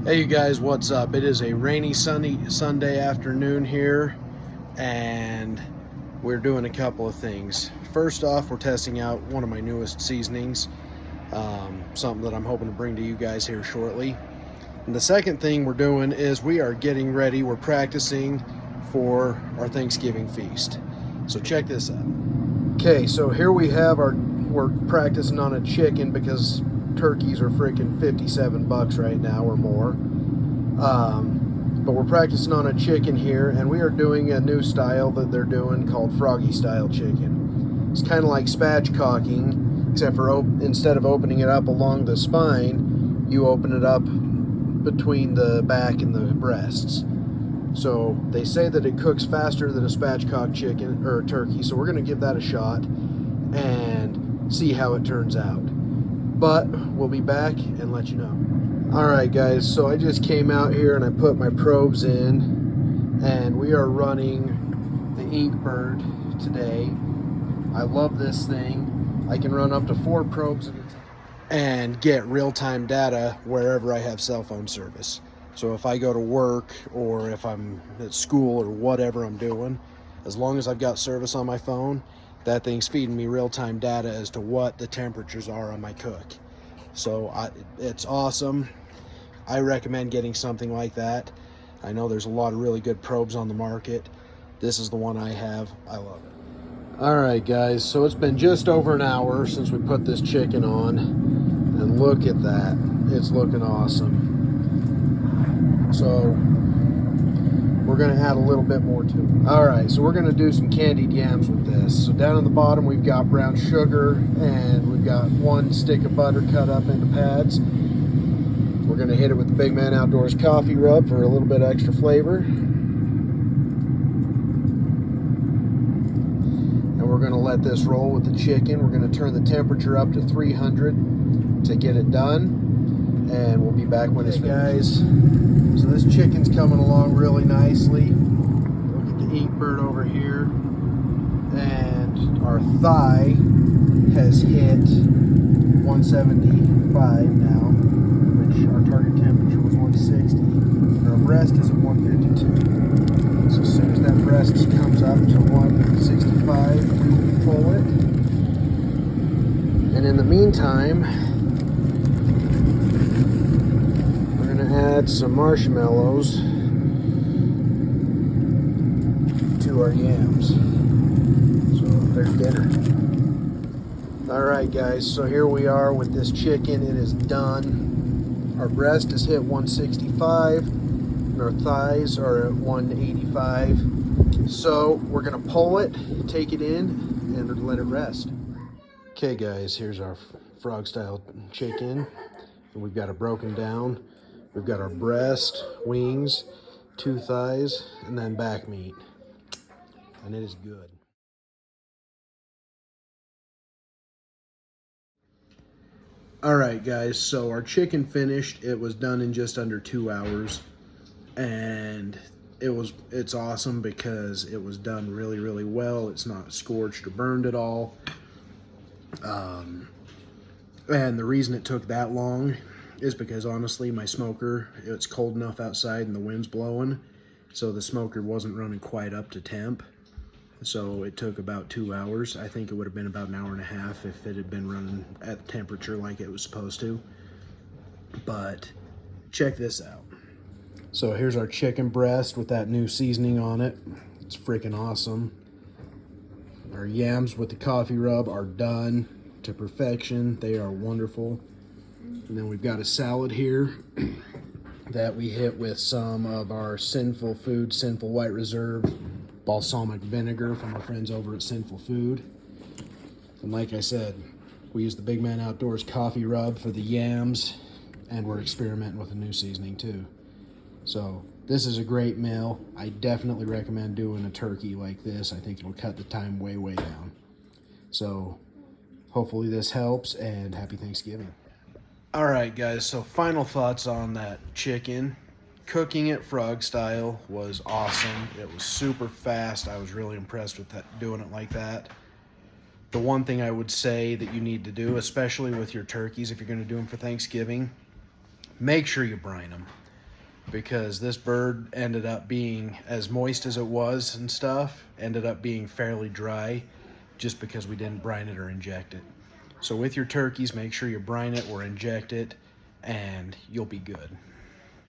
Hey you guys, what's up? It is a rainy sunny Sunday afternoon here, and we're doing a couple of things. First off, we're testing out one of my newest seasonings, something that I'm hoping to bring to you guys here shortly. And the second thing we're doing is we are getting ready, we're practicing for our Thanksgiving feast. So check this out. Okay, so here we have we're practicing on a chicken because turkeys are freaking 57 bucks right now or more. But we're practicing on a chicken here, and we are doing a new style that they're doing called froggy style chicken. It's kind of like spatchcocking, except for instead of opening it up along the spine, you open it up between the back and the breasts. So they say that it cooks faster than a spatchcock chicken or turkey, so we're going to give that a shot and see how it turns out. But we'll be back and let you know. Alright guys, so I just came out here and I put my probes in, and we are running the Inkbird today. I love this thing. I can run up to 4 probes at a time and get real-time data wherever I have cell phone service. So if I go to work or if I'm at school or whatever I'm doing, as long as I've got service on my phone, that thing's feeding me real-time data as to what the temperatures are on my cook. So it's awesome. I recommend getting something like that. I know there's a lot of really good probes on the market. This is the one I have. I love it. All right, guys, so it's been just over an hour since we put this chicken on, and look at that. It's looking awesome. So we're gonna add a little bit more to it. All right, so we're gonna do some candied yams with this. So down at the bottom, we've got brown sugar, and we've got 1 stick of butter cut up into pads. We're gonna hit it with the Big Man Outdoors coffee rub for a little bit extra flavor. And we're gonna let this roll with the chicken. We're gonna turn the temperature up to 300 to get it done. And we'll be back when it's finished. Guys, so this chicken's coming along really nicely. Look at the Inkbird over here. And our thigh has hit 175 now. Our target temperature was 160, and our breast is at 152. So as soon as that breast comes up to 165, we will pull it. And in the meantime, we're going to add some marshmallows to our yams. So there's dinner. Alright guys, so here we are with this chicken. It is done. Our breast is hit 165, and our thighs are at 185. So we're gonna pull it, take it in, and let it rest. Okay guys, here's our frog style chicken. And we've got it broken down. We've got our breast, wings, 2 thighs, and then back meat. And it is good. All right, guys, so our chicken finished. It was done in just under 2 hours, and it's awesome because it was done really, really well. It's not scorched or burned at all. And the reason it took that long is because, honestly, my smoker, it's cold enough outside and the wind's blowing, so the smoker wasn't running quite up to temp. So it took about 2 hours. I think it would have been about an hour and a half if it had been running at temperature like it was supposed to. But check this out. So here's our chicken breast with that new seasoning on it. It's freaking awesome. Our yams with the coffee rub are done to perfection. They are wonderful. And then we've got a salad here that we hit with some of our Sinful White Reserve balsamic vinegar from our friends over at Sinful Food. And like I said, we use the Big Man Outdoors coffee rub for the yams, and we're experimenting with a new seasoning too. So this is a great meal. I definitely recommend doing a turkey like this. I think it'll cut the time way, way down. So hopefully this helps, and happy Thanksgiving. All right, guys, so final thoughts on that chicken. Cooking it frog style was awesome. It was super fast. I was really impressed with that, doing it like that. The one thing I would say that you need to do, especially with your turkeys, if you're going to do them for Thanksgiving, make sure you brine them. because this bird ended up being, as moist as it was and stuff, ended up being fairly dry just because we didn't brine it or inject it. So with your turkeys, make sure you brine it or inject it and you'll be good.